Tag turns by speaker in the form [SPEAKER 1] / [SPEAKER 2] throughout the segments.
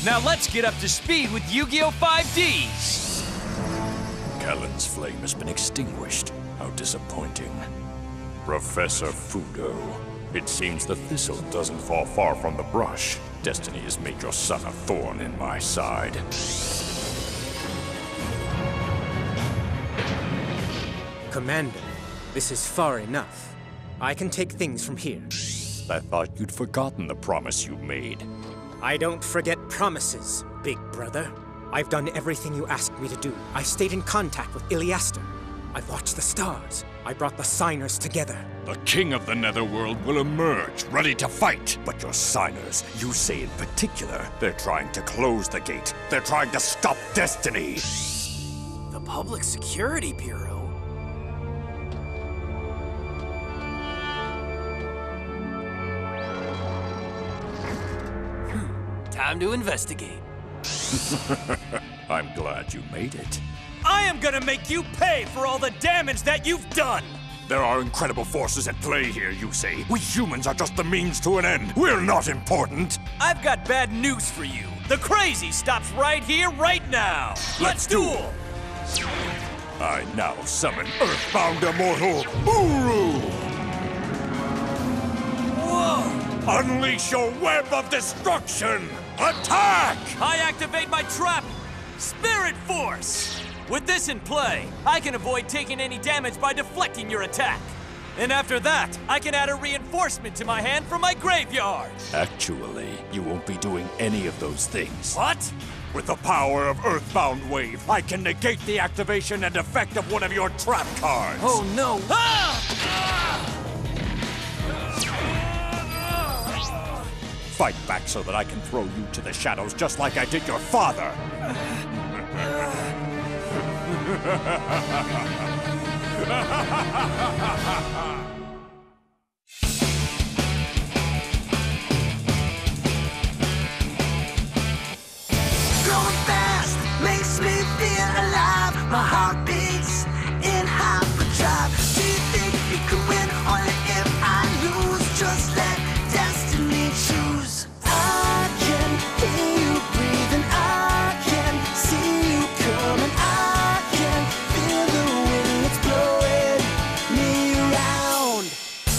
[SPEAKER 1] Now let's get up to speed with Yu-Gi-Oh! 5D's!
[SPEAKER 2] Callan's flame has been extinguished. How disappointing. Professor Fudo, it seems the thistle doesn't fall far from the brush. Destiny has made your son a thorn in my side.
[SPEAKER 3] Commander, this is far enough. I can take things from here.
[SPEAKER 2] I thought you'd forgotten the promise you made.
[SPEAKER 3] I don't forget promises, big brother. I've done everything you asked me to do. I stayed in contact with Iliaster. I've watched the stars. I brought the signers together.
[SPEAKER 2] The king of the Netherworld will emerge, ready to fight. But your signers, Yusei in particular, they're trying to close the gate. They're trying to stop Destiny.
[SPEAKER 4] The Public Security Bureau? Time to investigate.
[SPEAKER 2] I'm glad you made it.
[SPEAKER 1] I am gonna make you pay for all the damage that you've done!
[SPEAKER 2] There are incredible forces at play here, Yusei. We humans are just the means to an end. We're not important.
[SPEAKER 1] I've got bad news for you. The crazy stops right here, right now! Let's duel!
[SPEAKER 2] I now summon Earthbound Immortal Uru!
[SPEAKER 1] Whoa!
[SPEAKER 2] Unleash your web of destruction! Attack!
[SPEAKER 1] I activate my trap! Spirit Force! With this in play, I can avoid taking any damage by deflecting your attack. And after that, I can add a reinforcement to my hand from my graveyard.
[SPEAKER 2] Actually, you won't be doing any of those things.
[SPEAKER 1] What?
[SPEAKER 2] With the power of Earthbound Wave, I can negate the activation and effect of one of your trap cards.
[SPEAKER 1] Oh no! Ah!
[SPEAKER 2] Fight back so that I can throw you to the shadows just like I did your father.
[SPEAKER 5] Going fast makes me feel alive. My heart beats in hyperdrive. Do you think you can win? Only if I lose. Just let destiny choose. I can hear you breathing. I can see you coming. I can feel the wind that's blowing me around.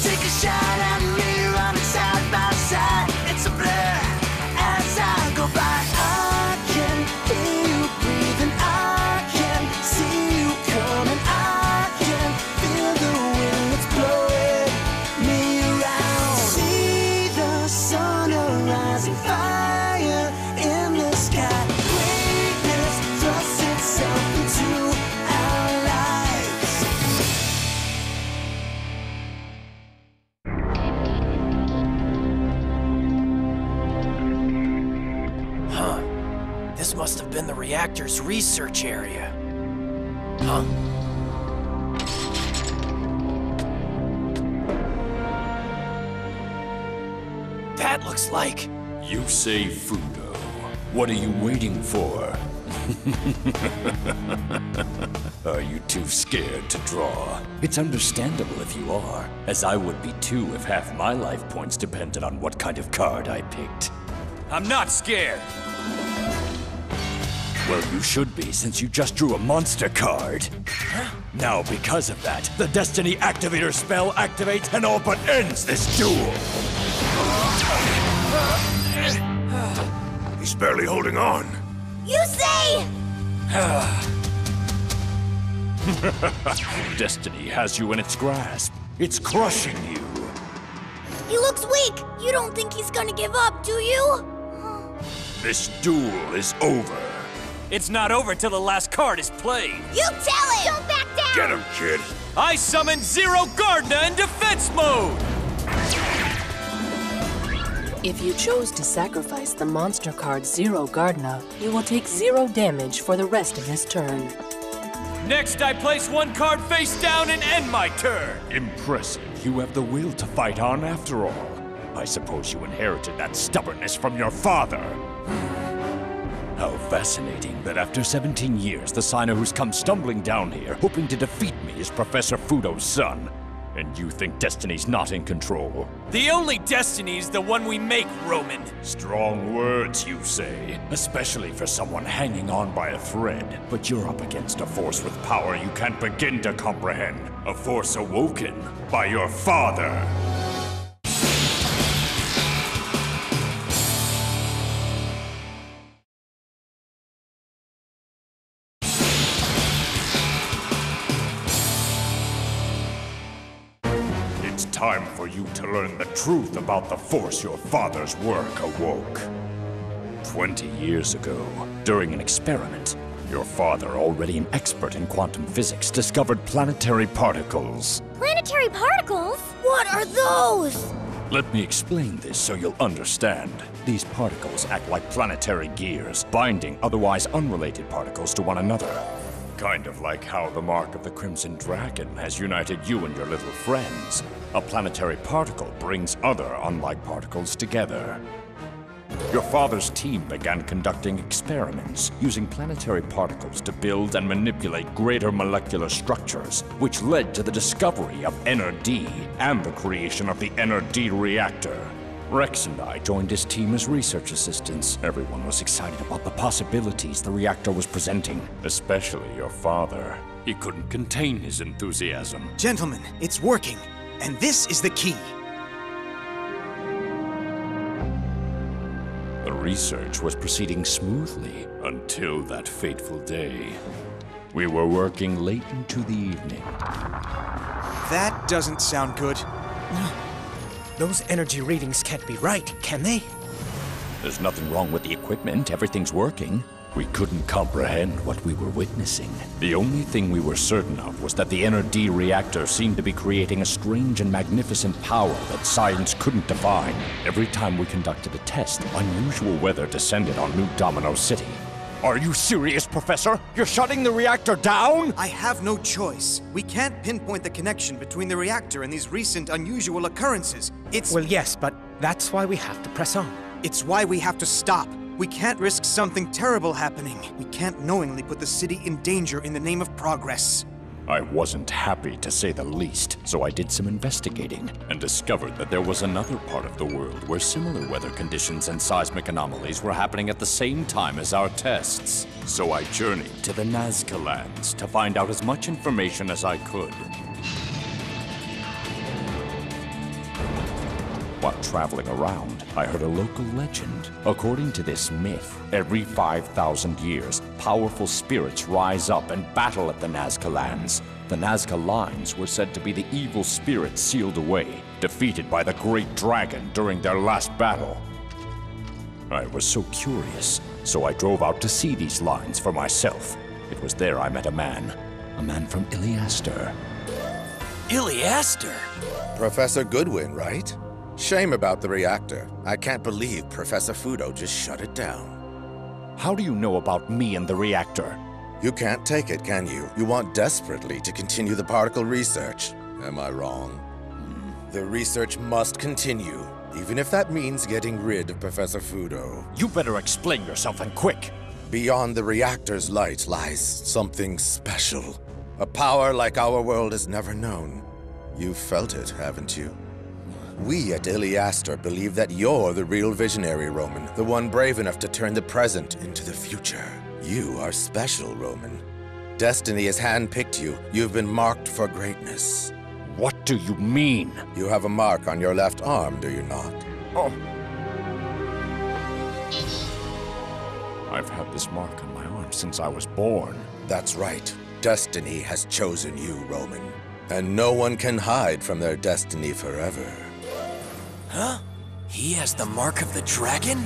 [SPEAKER 5] Take a shot at me, running side by side. It's a blur as I go by. I can hear you breathing. I can see you coming. I can feel the wind that's blowing me around. See the sun arising, fire in the sky. Greatness thrusts itself into our lives.
[SPEAKER 4] Huh. This must have been the reactor's research area. Huh? That looks like...
[SPEAKER 2] Yusei Fudo, what are you waiting for? Are you too scared to draw? It's understandable if you are, as I would be too if half my life points depended on what kind of card I picked.
[SPEAKER 1] I'm not scared.
[SPEAKER 2] Well, you should be, since you just drew a monster card. Now, because of that, the Destiny Activator spell activates and all but ends this duel. He's barely holding on.
[SPEAKER 5] Yusei!
[SPEAKER 2] Destiny has you in its grasp. It's crushing you.
[SPEAKER 5] He looks weak. You don't think he's gonna give up, do you?
[SPEAKER 2] This duel is over.
[SPEAKER 1] It's not over till the last card is played.
[SPEAKER 5] You tell him! Don't back down!
[SPEAKER 2] Get him, kid.
[SPEAKER 1] I summon Zero Gardna in defense mode!
[SPEAKER 6] If you chose to sacrifice the monster card Zero Gardna, you will take 0 damage for the rest of this turn.
[SPEAKER 1] Next, I place 1 card face down and end my turn.
[SPEAKER 2] Impressive. You have the will to fight on after all. I suppose you inherited that stubbornness from your father. How fascinating that after 17 years, the signer who's come stumbling down here, hoping to defeat me is Professor Fudo's son. And you think Destiny's not in control?
[SPEAKER 1] The only destiny's the one we make, Roman.
[SPEAKER 2] Strong words, you say, especially for someone hanging on by a thread. But you're up against a force with power you can't begin to comprehend. A force awoken by your father. It's time for you to learn the truth about the force your father's work awoke. 20 years ago, during an experiment, your father, already an expert in quantum physics, discovered planetary particles.
[SPEAKER 7] Planetary particles? What are those?
[SPEAKER 2] Let me explain this so you'll understand. These particles act like planetary gears, binding otherwise unrelated particles to one another. Kind of like how the mark of the Crimson Dragon has united you and your little friends. A planetary particle brings other unlike particles together. Your father's team began conducting experiments using planetary particles to build and manipulate greater molecular structures, which led to the discovery of Ener-D and the creation of the Ener-D Reactor. Rex and I joined his team as research assistants. Everyone was excited about the possibilities the reactor was presenting, especially your father. He couldn't contain his enthusiasm.
[SPEAKER 8] Gentlemen, it's working, and this is the key.
[SPEAKER 2] The research was proceeding smoothly until that fateful day. We were working late into the evening.
[SPEAKER 8] That doesn't sound good.
[SPEAKER 3] Those energy readings can't be right, can they?
[SPEAKER 2] There's nothing wrong with the equipment. Everything's working. We couldn't comprehend what we were witnessing. The only thing we were certain of was that the Ener-D Reactor seemed to be creating a strange and magnificent power that science couldn't define. Every time we conducted a test, unusual weather descended on New Domino City. Are you serious, Professor? You're shutting the reactor down?
[SPEAKER 8] I have no choice. We can't pinpoint the connection between the reactor and these recent unusual occurrences.
[SPEAKER 3] Well, yes, but that's why we have to press on.
[SPEAKER 8] It's why we have to stop. We can't risk something terrible happening. We can't knowingly put the city in danger in the name of progress.
[SPEAKER 2] I wasn't happy, to say the least, so I did some investigating and discovered that there was another part of the world where similar weather conditions and seismic anomalies were happening at the same time as our tests. So I journeyed to the Nazca lands to find out as much information as I could. While traveling around, I heard a local legend. According to this myth, every 5,000 years, powerful spirits rise up and battle at the Nazca lands. The Nazca lines were said to be the evil spirits sealed away, defeated by the Great Dragon during their last battle. I was so curious, so I drove out to see these lines for myself. It was there I met a man from Iliaster.
[SPEAKER 4] Iliaster?
[SPEAKER 9] Professor Goodwin, right? Shame about the reactor. I can't believe Professor Fudo just shut it down.
[SPEAKER 2] How do you know about me and the reactor?
[SPEAKER 9] You can't take it, can you? You want desperately to continue the particle research. Am I wrong? The research must continue, even if that means getting rid of Professor Fudo.
[SPEAKER 2] You better explain yourself, and quick!
[SPEAKER 9] Beyond the reactor's light lies something special. A power like our world has never known. You've felt it, haven't you? We at Iliaster believe that you're the real visionary, Roman, the one brave enough to turn the present into the future. You are special, Roman. Destiny has handpicked you. You've been marked for greatness.
[SPEAKER 2] What do you mean?
[SPEAKER 9] You have a mark on your left arm, do you not?
[SPEAKER 2] Oh. I've had this mark on my arm since I was born.
[SPEAKER 9] That's right. Destiny has chosen you, Roman. And no one can hide from their destiny forever.
[SPEAKER 4] Huh? He has the mark of the dragon?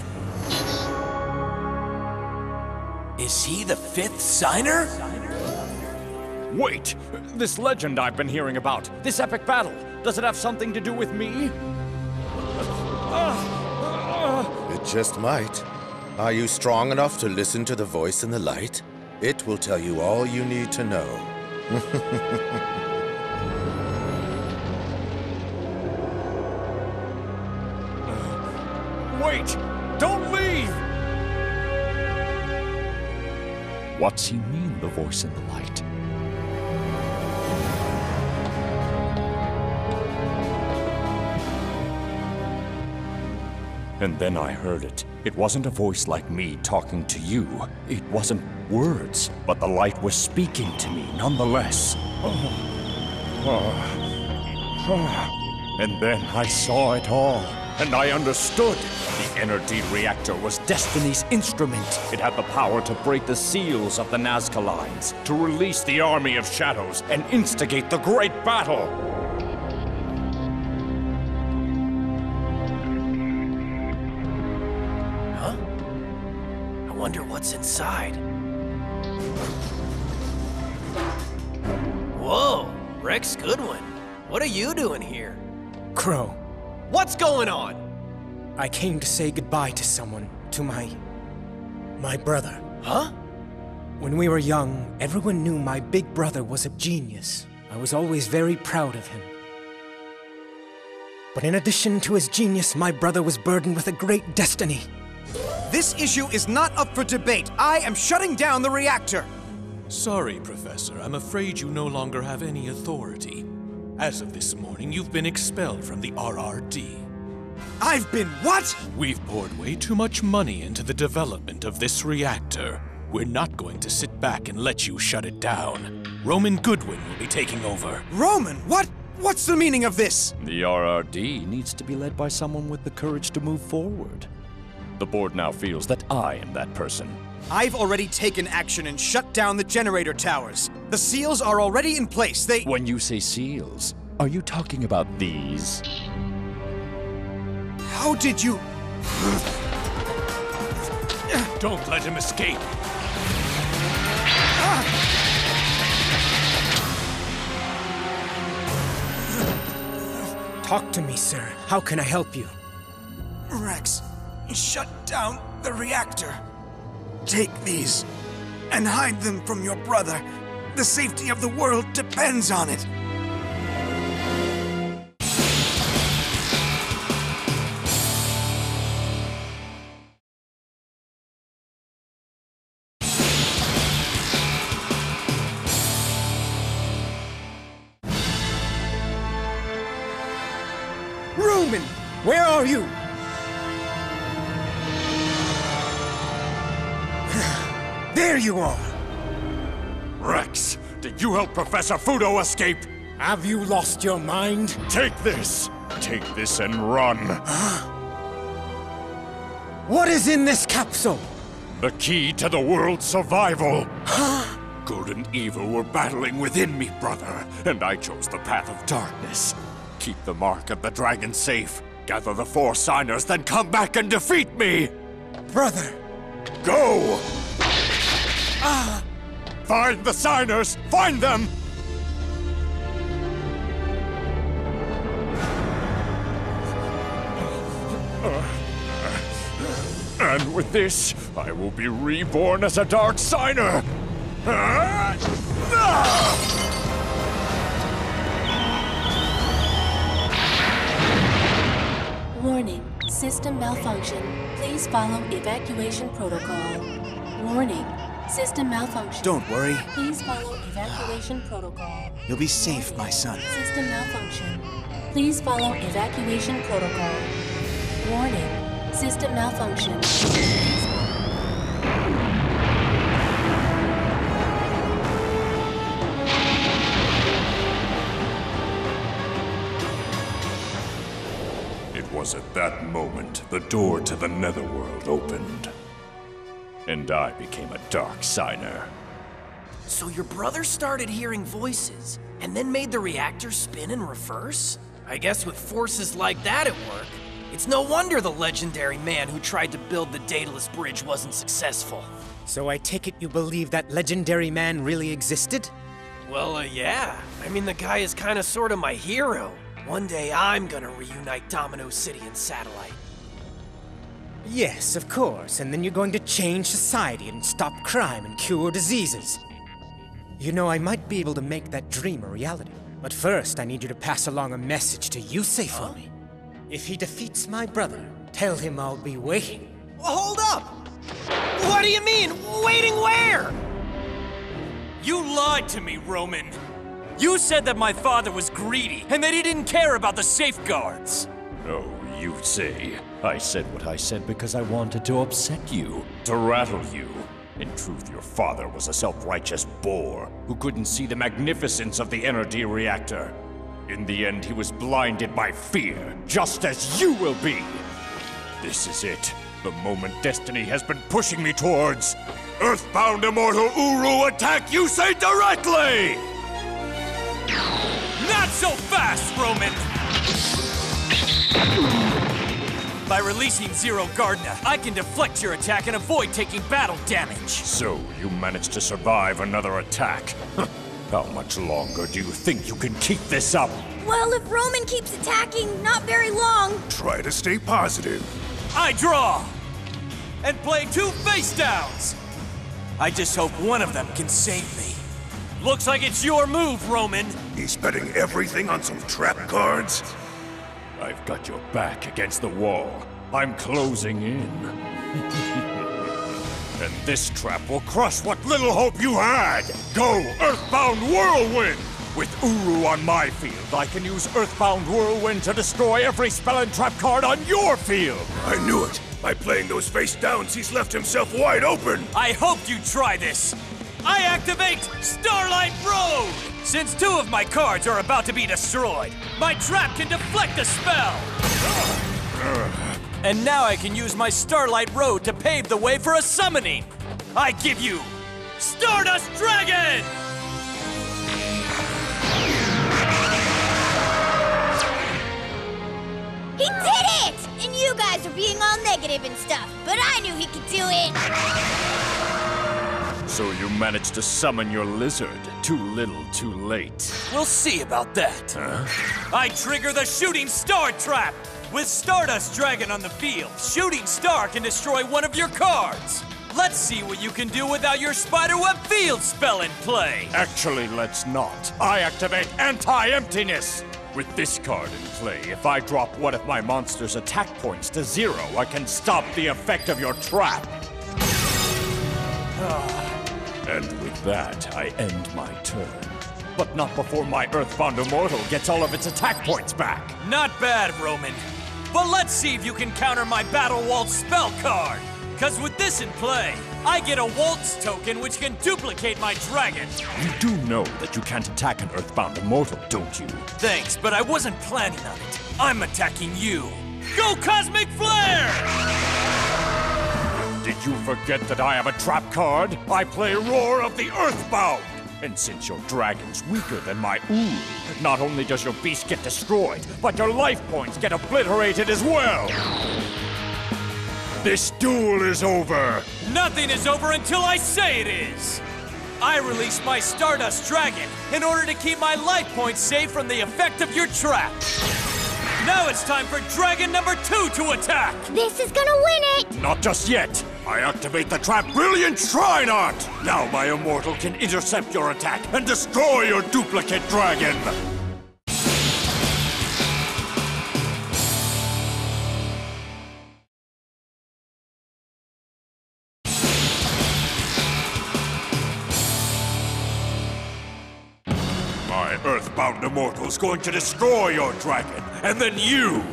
[SPEAKER 4] Is he the fifth signer?
[SPEAKER 2] Wait! This legend I've been hearing about, this epic battle, does it have something to do with me?
[SPEAKER 9] It just might. Are you strong enough to listen to the voice in the light? It will tell you all you need to know.
[SPEAKER 2] Wait! Don't leave! What's he mean, the voice in the light? And then I heard it. It wasn't a voice like me talking to you. It wasn't words, but the light was speaking to me nonetheless. And then I saw it all, and I understood. The Ener-D Reactor was Destiny's instrument. It had the power to break the seals of the Nazca lines, to release the army of shadows, and instigate the great battle.
[SPEAKER 4] Huh? I wonder what's inside. Whoa, Rex Goodwin. What are you doing here?
[SPEAKER 3] Crow,
[SPEAKER 4] What's going on?
[SPEAKER 3] I came to say goodbye to someone, to my brother.
[SPEAKER 4] Huh?
[SPEAKER 3] When we were young, everyone knew my big brother was a genius. I was always very proud of him. But in addition to his genius, my brother was burdened with a great destiny.
[SPEAKER 8] This issue is not up for debate. I am shutting down the reactor.
[SPEAKER 10] Sorry, Professor. I'm afraid you no longer have any authority. As of this morning, you've been expelled from the RRD.
[SPEAKER 8] I've been what?
[SPEAKER 10] We've poured way too much money into the development of this reactor. We're not going to sit back and let you shut it down. Roman Goodwin will be taking over.
[SPEAKER 8] Roman, what? What's the meaning of this?
[SPEAKER 2] The RRD needs to be led by someone with the courage to move forward. The board now feels that I am that person.
[SPEAKER 8] I've already taken action and shut down the generator towers. The seals are already in place.
[SPEAKER 2] When you say seals, are you talking about these?
[SPEAKER 8] How did you...
[SPEAKER 10] Don't let him escape!
[SPEAKER 3] Talk to me, sir. How can I help you?
[SPEAKER 8] Rex, shut down the reactor. Take these and hide them from your brother. The safety of the world depends on it.
[SPEAKER 3] Roman, where are you? There you are!
[SPEAKER 2] Rex, did you help Professor Fudo escape?
[SPEAKER 3] Have you lost your mind?
[SPEAKER 2] Take this! Take this and run!
[SPEAKER 3] What is in this capsule?
[SPEAKER 2] The key to the world's survival! Good and evil were battling within me, brother, and I chose the path of darkness. Keep the mark of the dragon safe. Gather the 4 signers, then come back and defeat me!
[SPEAKER 3] Brother!
[SPEAKER 2] Go! Find the signers! Find them! And with this, I will be reborn as a Dark Signer!
[SPEAKER 6] Warning, system malfunction. Please follow evacuation protocol. Warning, system malfunction.
[SPEAKER 8] Don't worry.
[SPEAKER 6] Please follow evacuation protocol.
[SPEAKER 8] You'll be safe, my son.
[SPEAKER 6] System malfunction. Please follow evacuation protocol. Warning, system malfunction.
[SPEAKER 2] It was at that moment the door to the Netherworld opened. And I became a Dark Signer.
[SPEAKER 4] So your brother started hearing voices, and then made the reactor spin in reverse? I guess with forces like that at work, it's no wonder the legendary man who tried to build the Daedalus Bridge wasn't successful.
[SPEAKER 3] So I take it you believe that legendary man really existed?
[SPEAKER 4] Well, yeah. I mean, the guy is kinda sorta my hero. One day I'm gonna reunite Domino City and Satellite.
[SPEAKER 3] Yes, of course, and then you're going to change society and stop crime and cure diseases. You know, I might be able to make that dream a reality. But first, I need you to pass along a message to Yusei for me. If he defeats my brother, tell him I'll be waiting.
[SPEAKER 4] Hold up! What do you mean? Waiting where?
[SPEAKER 1] You lied to me, Roman. You said that my father was greedy and that he didn't care about the safeguards.
[SPEAKER 2] No, Yusei, I said what I said because I wanted to upset you, to rattle you. In truth, your father was a self-righteous bore who couldn't see the magnificence of the Ener-D Reactor. In the end, he was blinded by fear, just as you will be. This is it, the moment destiny has been pushing me towards. Earthbound Immortal Uru attack Yusei directly!
[SPEAKER 1] Not so fast, Roman! By releasing Zero Gardna, I can deflect your attack and avoid taking battle damage.
[SPEAKER 2] So, you managed to survive another attack. How much longer do you think you can keep this up?
[SPEAKER 7] Well, if Roman keeps attacking, not very long.
[SPEAKER 8] Try to stay positive.
[SPEAKER 1] I draw! And play 2 face downs! I just hope one of them can save me. Looks like it's your move, Roman.
[SPEAKER 8] He's betting everything on some trap cards.
[SPEAKER 2] I've got your back against the wall. I'm closing in. And this trap will crush what little hope you had! Go, Earthbound Whirlwind! With Uru on my field, I can use Earthbound Whirlwind to destroy every spell and trap card on your field!
[SPEAKER 8] I knew it! By playing those face downs, he's left himself wide open!
[SPEAKER 1] I hoped you'd try this! I activate Starlight Road! Since 2 of my cards are about to be destroyed, my trap can deflect a spell! And now I can use my Starlight Road to pave the way for a summoning! I give you Stardust Dragon!
[SPEAKER 7] He did it! And you guys are being all negative and stuff, but I knew he could do it!
[SPEAKER 2] So you managed to summon your lizard. Too little, too late.
[SPEAKER 1] We'll see about that. I trigger the Shooting Star Trap! With Stardust Dragon on the field, Shooting Star can destroy one of your cards! Let's see what you can do without your Spiderweb Field spell in play!
[SPEAKER 2] Actually, let's not. I activate Anti-Emptiness! With this card in play, if I drop one of my monster's attack points to 0, I can stop the effect of your trap. And with that, I end my turn. But not before my Earthbound Immortal gets all of its attack points back.
[SPEAKER 1] Not bad, Roman. But let's see if you can counter my Battle Waltz spell card. Cause with this in play, I get a Waltz token which can duplicate my dragon.
[SPEAKER 2] You do know that you can't attack an Earthbound Immortal, don't you?
[SPEAKER 1] Thanks, but I wasn't planning on it. I'm attacking you. Go Cosmic Flare!
[SPEAKER 2] Did you forget that I have a trap card? I play Roar of the Earthbound! And since your dragon's weaker than my Uru, not only does your beast get destroyed, but your life points get obliterated as well! This duel is over!
[SPEAKER 1] Nothing is over until I say it is! I release my Stardust Dragon in order to keep my life points safe from the effect of your trap. Now it's time for Dragon number 2 to attack!
[SPEAKER 7] This is gonna win it!
[SPEAKER 2] Not just yet! I activate the trap Brilliant Shrine Art! Now my Immortal can intercept your attack and destroy your duplicate dragon! My Earthbound Immortal's going to destroy your dragon, and then you!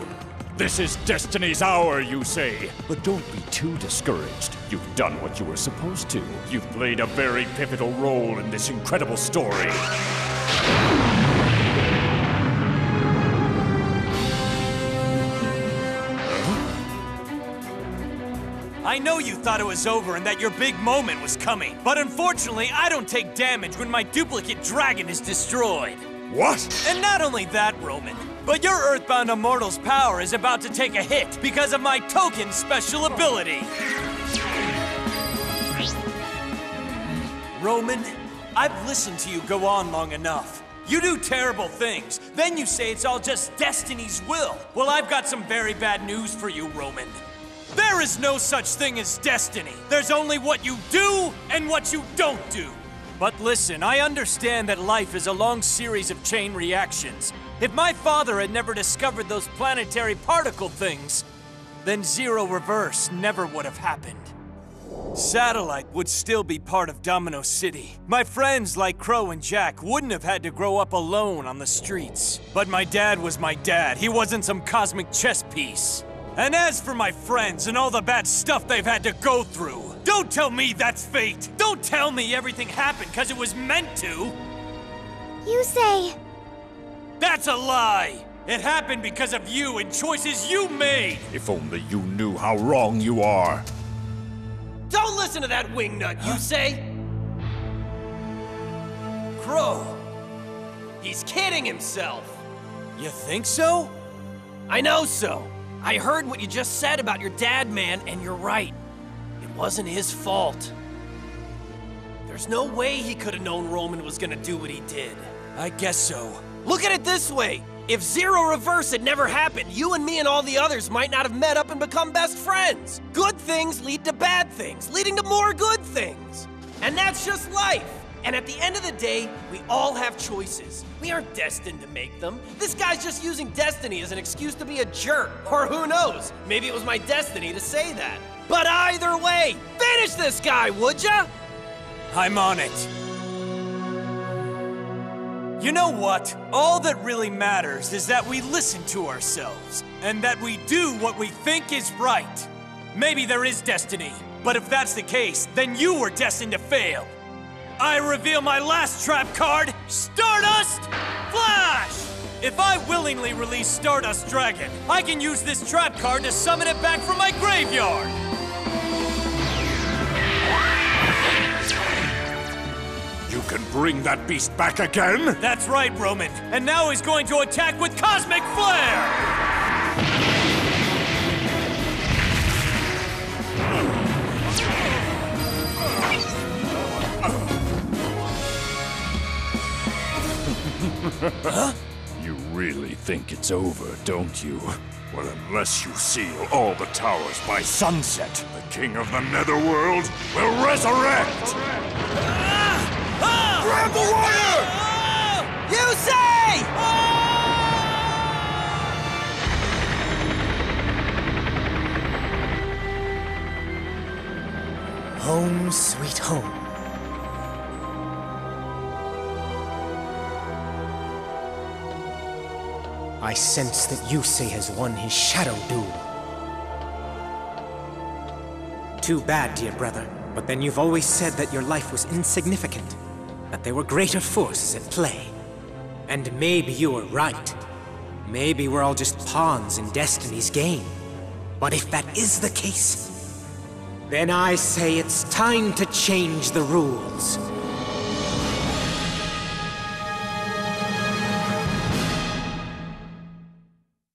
[SPEAKER 2] This is Destiny's hour, you say. But don't be too discouraged. You've done what you were supposed to. You've played a very pivotal role in this incredible story.
[SPEAKER 1] I know you thought it was over and that your big moment was coming, but unfortunately, I don't take damage when my duplicate dragon is destroyed.
[SPEAKER 2] What?
[SPEAKER 1] And not only that, Roman, but your Earthbound Immortal's power is about to take a hit because of my token special ability. Roman, I've listened to you go on long enough. You do terrible things, then you say it's all just Destiny's will. Well, I've got some very bad news for you, Roman. There is no such thing as destiny. There's only what you do and what you don't do. But listen, I understand that life is a long series of chain reactions. If my father had never discovered those planetary particle things, then Zero Reverse never would have happened. Satellite would still be part of Domino City. My friends like Crow and Jack wouldn't have had to grow up alone on the streets. But my dad was my dad. He wasn't some cosmic chess piece. And as for my friends and all the bad stuff they've had to go through, don't tell me that's fate! Don't tell me everything happened because it was meant to!
[SPEAKER 7] Yusei!
[SPEAKER 1] That's a lie! It happened because of you and choices you made!
[SPEAKER 2] If only you knew how wrong you are.
[SPEAKER 4] Don't listen to that wingnut, Yusei! Crow! He's kidding himself!
[SPEAKER 1] You think so?
[SPEAKER 4] I know so! I heard what you just said about your dad, man, and you're right. It wasn't his fault. There's no way he could have known Roman was gonna do what he did.
[SPEAKER 1] I guess so.
[SPEAKER 4] Look at it this way! If Zero Reverse had never happened, you and me and all the others might not have met up and become best friends. Good things lead to bad things, leading to more good things. And that's just life. And at the end of the day, we all have choices. We aren't destined to make them. This guy's just using destiny as an excuse to be a jerk. Or who knows, maybe it was my destiny to say that. But either way, finish this guy, would ya?
[SPEAKER 1] I'm on it. You know what? All that really matters is that we listen to ourselves, and that we do what we think is right. Maybe there is destiny, but if that's the case, then you were destined to fail. I reveal my last trap card, Stardust Flash! If I willingly release Stardust Dragon, I can use this trap card to summon it back from my graveyard!
[SPEAKER 2] You can bring that beast back again?
[SPEAKER 1] That's right, Roman. And now he's going to attack with Cosmic Flare!
[SPEAKER 2] Huh? You really think it's over, don't you? Well, unless you seal all the towers by sunset, the King of the Netherworld will resurrect! Grab the wire!
[SPEAKER 4] Yusei!
[SPEAKER 3] Home sweet home. I sense that Yusei has won his shadow duel. Too bad, dear brother. But then you've always said that your life was insignificant, that there were greater forces at play. And maybe you were right. Maybe we're all just pawns in Destiny's game. But if that is the case, then I say it's time to change the rules.